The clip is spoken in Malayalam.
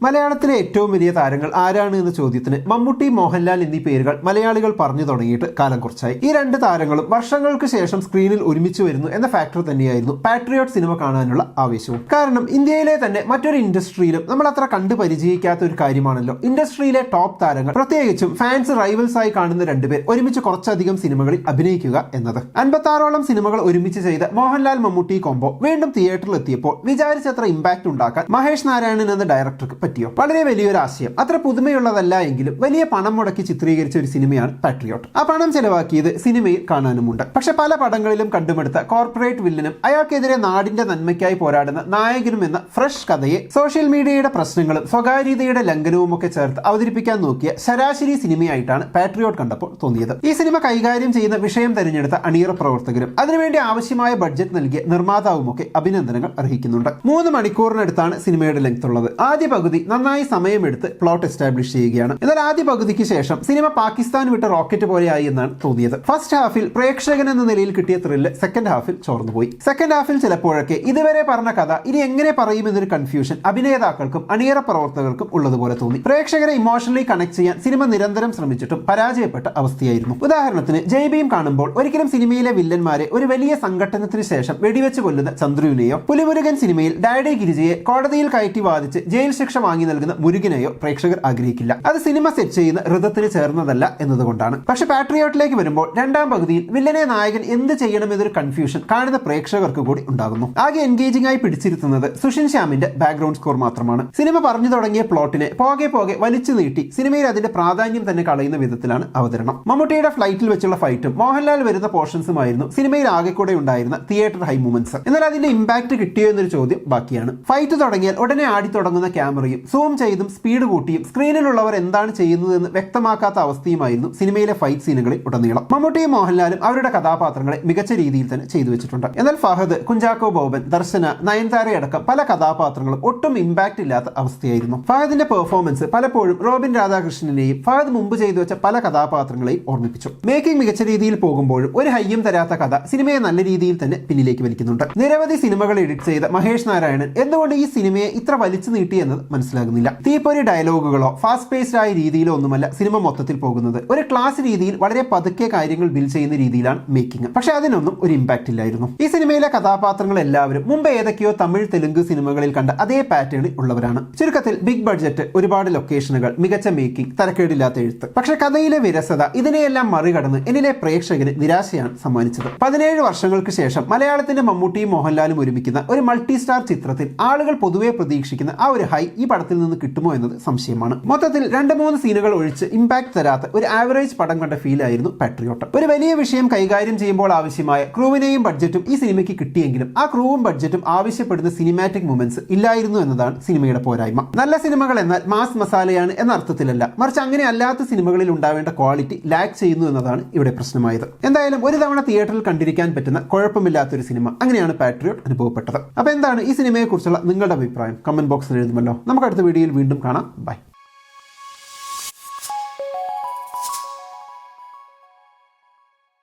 മലയാളത്തിലെ ഏറ്റവും വലിയ താരങ്ങൾ ആരാണ് എന്ന ചോദ്യത്തിന് മമ്മൂട്ടി, മോഹൻലാൽ എന്നീ പേരുകൾ മലയാളികൾ പറഞ്ഞു തുടങ്ങിയിട്ട് കാലം കുറച്ചായി. ഈ രണ്ട് താരങ്ങളും വർഷങ്ങൾക്ക് ശേഷം സ്ക്രീനിൽ ഒരുമിച്ച് വരുന്നു എന്ന ഫാക്ടർ തന്നെയായിരുന്നു പാട്രിയോട്ട് സിനിമ കാണാനുള്ള ആവേശവും. കാരണം ഇന്ത്യയിലെ തന്നെ മറ്റൊരു ഇൻഡസ്ട്രിയിലും നമ്മൾ അത്ര കണ്ടു പരിചയിക്കാത്ത ഒരു കാര്യമാണല്ലോ ഇൻഡസ്ട്രിയിലെ ടോപ്പ് താരങ്ങൾ, പ്രത്യേകിച്ചും ഫാൻസ് റൈവൽസ് ആയി കാണുന്ന രണ്ടുപേർ ഒരുമിച്ച് കുറച്ചധികം സിനിമകളിൽ അഭിനയിക്കുക എന്നത്. 56ഓളം സിനിമകൾ ഒരുമിച്ച് ചെയ്ത മോഹൻലാൽ മമ്മൂട്ടി കോംബോ വീണ്ടും തിയേറ്ററിൽ എത്തിയപ്പോൾ വിചാരിച്ചത്ര ഇമ്പാക്ട് ഉണ്ടാക്കാൻ മഹേഷ് നാരായണൻ എന്ന ഡയറക്ടർക്ക് പറ്റിയോ? വളരെ വലിയൊരു ആശയം, അത്ര പുതുമയുള്ളതല്ല എങ്കിലും വലിയ പണം മുടക്കി ചിത്രീകരിച്ച ഒരു സിനിമയാണ് പാട്രിയോട്ട്. ആ പണം ചെലവാക്കിയത് സിനിമയിൽ കാണാനുമുണ്ട്. പക്ഷെ പല പടങ്ങളിലും കണ്ടുമെടുത്ത കോർപ്പറേറ്റ് വില്ലനും അയാൾക്കെതിരെ നാടിന്റെ നന്മയ്ക്കായി പോരാടുന്ന നായകനും എന്ന ഫ്രഷ് കഥയെ സോഷ്യൽ മീഡിയയുടെ പ്രശ്നങ്ങളും സ്വകാര്യതയുടെ ലംഘനവും ഒക്കെ ചേർത്ത് അവതരിപ്പിക്കാൻ നോക്കിയ ശരാശരി സിനിമയായിട്ടാണ് പാട്രിയോട്ട് കണ്ടപ്പോൾ തോന്നിയത്. ഈ സിനിമ കൈകാര്യം ചെയ്യുന്ന വിഷയം തെരഞ്ഞെടുത്ത അണിയറ പ്രവർത്തകരും അതിനുവേണ്ടി ആവശ്യമായ ബഡ്ജറ്റ് നൽകിയ നിർമ്മാതാവുമൊക്കെ അഭിനന്ദനങ്ങൾ അർഹിക്കുന്നുണ്ട്. 3 മണിക്കൂറിനടുത്താണ് സിനിമയുടെ ലെങ്ത് ഉള്ളത്. ആദ്യ പകുതി നന്നായി സമയമെടുത്ത് പ്ലോട്ട് എസ്റ്റാബ്ലിഷ് ചെയ്യുകയാണ്. എന്നാൽ ആദ്യ പകുതിക്ക് ശേഷം സിനിമ പാകിസ്ഥാൻ വിട്ട റോക്കറ്റ് പോലെയായി എന്നാണ് തോന്നിയത്. ഫസ്റ്റ് ഹാഫിൽ പ്രേക്ഷകൻ എന്ന നിലയിൽ കിട്ടിയ ത്രില്ല് സെക്കൻഡ് ഹാഫിൽ ചോർന്നുപോയി. സെക്കൻഡ് ഹാഫിൽ ചിലപ്പോഴൊക്കെ ഇതുവരെ പറഞ്ഞ കഥ ഇനി എങ്ങനെ പറയുമെന്നൊരു കൺഫ്യൂഷൻ അഭിനേതാക്കൾക്കും അണിയറ പ്രവർത്തകർക്കും ഉള്ളതുപോലെ തോന്നി. പ്രേക്ഷകരെ ഇമോഷണലി കണക്ട് ചെയ്യാൻ സിനിമ നിരന്തരം ശ്രമിച്ചിട്ടും പരാജയപ്പെട്ട അവസ്ഥയായിരുന്നു. ഉദാഹരണത്തിന് ജയ് ഭീം കാണുമ്പോൾ ഒരിക്കലും സിനിമയിലെ വില്ലന്മാരെ ഒരു വലിയ സംഘട്ടനത്തിന് ശേഷം വെടിവെച്ച് കൊല്ലുന്ന ചന്ദ്രുവിനെയോ, പുലിമുരുകൻ സിനിമയിൽ ഡാഡി ഗിരിജയെ കോടതിയിൽ കയറ്റി വാദിച്ച് ജയിൽ ശിക്ഷ വാങ്ങി നൽകുന്ന മുരുകനെയോ പ്രേക്ഷകർ ആഗ്രഹിക്കില്ല. അത് സിനിമ സെറ്റ് ചെയ്യുന്ന ഋതത്തിന് ചേർന്നതല്ല എന്നതുകൊണ്ടാണ്. പക്ഷെ പാട്രിയോട്ടിലേക്ക് വരുമ്പോൾ രണ്ടാം പകുതിയിൽ വില്ലനെ നായകൻ എന്ത് ചെയ്യണമെന്നൊരു കൺഫ്യൂഷൻ കാണുന്ന പ്രേക്ഷകർക്ക് കൂടി ഉണ്ടാകുന്നു. ആകെ എൻഗേജിംഗ് ആയി പിടിച്ചിരുത്തുന്നത് സുഷിൻ ശ്യാമിന്റെ ബാക്ക്ഗ്രൗണ്ട് സ്കോർ മാത്രമാണ്. സിനിമ പറഞ്ഞു തുടങ്ങിയ പ്ലോട്ടിനെ പോകെ പോകെ വലിച്ചു നീട്ടി സിനിമയിൽ അതിന്റെ പ്രാധാന്യം തന്നെ കളയുന്ന വിധത്തിലാണ് അവതരണം. മമ്മൂട്ടിയുടെ ഫ്ലൈറ്റിൽ വെച്ചുള്ള ഫൈറ്റും മോഹൻലാൽ വരുന്ന പോർഷൻസുമായിരുന്നു സിനിമയിൽ ആകെ കൂടെ ഉണ്ടായിരുന്ന തിയേറ്റർ ഹൈ മൂമെന്റ്സ്. എന്നാൽ അതിന്റെ ഇമ്പാക്ട് കിട്ടിയോ എന്നൊരു ചോദ്യം ബാക്കിയാണ്. ഫൈറ്റ് തുടങ്ങിയാൽ ഉടനെ ആടി തുടങ്ങുന്ന ക്യാമറയും സൂം ചെയ്തും സ്പീഡ് കൂട്ടിയും സ്ക്രീനിലുള്ളവർ എന്താണ് ചെയ്യുന്നതെന്ന് വ്യക്തമാക്കാത്ത അവസ്ഥയുമായിരുന്നു സിനിമയിലെ ഫൈറ്റ് സീനുകളിൽ ഉടനീളം. മമ്മൂട്ടിയും മോഹൻലാലും അവരുടെ കഥാപാത്രങ്ങളെ മികച്ച രീതിയിൽ തന്നെ ചെയ്തു വെച്ചിട്ടുണ്ട്. എന്നാൽ ഫഹദ്, കുഞ്ചാക്കോ ബോബൻ, ദർശന, നയൻതാരയടക്കം പല കഥാപാത്രങ്ങളും ഒട്ടും ഇമ്പാക്ട് ഇല്ലാത്ത അവസ്ഥയായിരുന്നു. ഫഹദിന്റെ പെർഫോമൻസ് പലപ്പോഴും റോബിൻ രാധാകൃഷ്ണനെയും ഫഹദ് മുമ്പ് ചെയ്തു വെച്ച പല കഥാപാത്രങ്ങളെയും ഓർമ്മിപ്പിച്ചു. മേക്കിംഗ് മികച്ച രീതിയിൽ പോകുമ്പോഴും ഒരു ഹയ്യം തരാത്ത കഥ സിനിമയെ നല്ല രീതിയിൽ തന്നെ പിന്നിലേക്ക് വലിക്കുന്നുണ്ട്. നിരവധി സിനിമകൾ എഡിറ്റ് ചെയ്ത മഹേഷ് നാരായണൻ എന്തുകൊണ്ട് ഈ സിനിമയെ ഇത്ര വലിച്ചു നീട്ടി എന്നത് മനസ്സിലാകുന്നില്ല. തീപ്പൊരി ഡയലോഗുകളോ ഫാസ്റ്റ് പേസ്ഡ് ആയ രീതിയിലോ ഒന്നുമല്ല സിനിമ മൊത്തത്തിൽ പോകുന്നത്. ഒരു ക്ലാസ് രീതിയിൽ വളരെ പതുക്കെ കാര്യങ്ങൾ ബിൽഡ് ചെയ്യുന്ന രീതിയിലാണ് മേക്കിംഗ്. പക്ഷെ അതിനൊന്നും ഒരു ഇമ്പാക്ട് ഇല്ലായിരുന്നു. ഈ സിനിമയിലെ കഥാപാത്രങ്ങൾ എല്ലാവരും മുമ്പ് ഏതൊക്കെയോ തമിഴ്, തെലുങ്ക് സിനിമകളിൽ കണ്ട അതേ പാറ്റേണിൽ ഉള്ളവരാണ്. ചുരുക്കത്തിൽ ബിഗ് ബഡ്ജറ്റ്, ഒരുപാട് ലൊക്കേഷനുകൾ, മികച്ച മേക്കിംഗ്, തരക്കേടില്ലാത്ത എഴുത്ത്. പക്ഷെ കഥയിലെ വിരസത ഇതിനെയെല്ലാം മറികടന്ന് എന്നിലെ പ്രേക്ഷകന് നിരാശയാണ് സമ്മാനിച്ചത്. 17 വർഷങ്ങൾക്ക് ശേഷം മലയാളത്തിന്റെ മമ്മൂട്ടിയും മോഹൻലാലും ഒരുമിക്കുന്ന ഒരു മൾട്ടി സ്റ്റാർ ചിത്രത്തിൽ ആളുകൾ പൊതുവെ പ്രതീക്ഷിക്കുന്ന ആ ഒരു ഹൈ ഈ പടത്തിൽ നിന്ന് കിട്ടുമോ എന്നത് സംശയമാണ്. മൊത്തത്തിൽ 2-3 സീനുകൾ ഒഴിച്ച് ഇമ്പാക്ട് തരാത്ത ഒരു ആവറേജ് പടം കണ്ട ഫീൽ ആയിരുന്നു പാട്രിയോട്ട്. ഒരു വലിയ വിഷയം കൈകാര്യം ചെയ്യുമ്പോൾ ആവശ്യമായ ക്രൂവിനെയും ബഡ്ജറ്റും ഈ സിനിമയ്ക്ക് കിട്ടിയെങ്കിലും ആ ക്രൂവും ബഡ്ജറ്റും ആവശ്യപ്പെടുന്ന സിനിമാറ്റിക് മൊമെന്റ്സ് ഇല്ലായിരുന്നു എന്നതാണ് സിനിമയുടെ പോരായ്മ. നല്ല സിനിമകൾ എന്നാൽ മാസ് മസാലയാണ് എന്ന അർത്ഥത്തിലല്ല, മറിച്ച് അങ്ങനെ അല്ലാത്ത സിനിമകളിൽ ഉണ്ടാവേണ്ട ക്വാളിറ്റി ലാക്ക് ചെയ്യുന്നു എന്നതാണ് ഇവിടെ പ്രശ്നമായത്. എന്തായാലും ഒരു തവണ തിയേറ്ററിൽ കണ്ടിരിക്കാൻ പറ്റുന്ന കുഴപ്പമില്ലാത്തൊരു സിനിമ, അങ്ങനെയാണ് പാട്രിയോട്ട് അനുഭവപ്പെട്ടത്. അപ്പൊ എന്താണ് ഈ സിനിമയെ കുറിച്ചുള്ള നിങ്ങളുടെ അഭിപ്രായം? കമന്റ് ബോക്സിൽ എഴുതുമല്ലോ. നമുക്ക് അടുത്ത വീഡിയോയിൽ വീണ്ടും കാണാം. ബൈ.